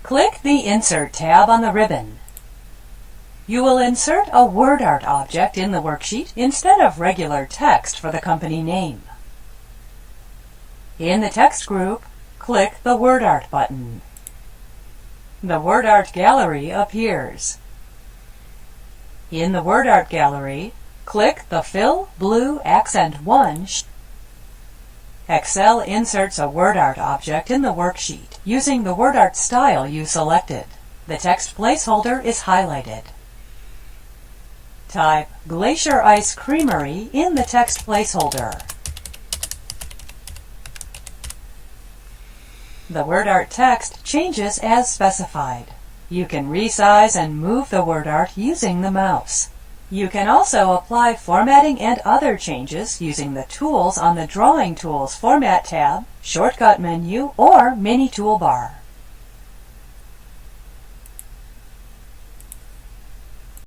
Click the Insert tab on the ribbon. You will insert a WordArt object in the worksheet instead of regular text for the company name. In the text group, click the WordArt button. The WordArt gallery appears. In the WordArt gallery, click the Fill Blue Accent 1. Excel inserts a WordArt object in the worksheet using the WordArt style you selected. The text placeholder is highlighted. Type Glacier Ice Creamery in the text placeholder. The WordArt text changes as specified. You can resize and move the WordArt using the mouse. You can also apply formatting and other changes using the tools on the Drawing Tools Format tab, Shortcut menu, or Mini Toolbar.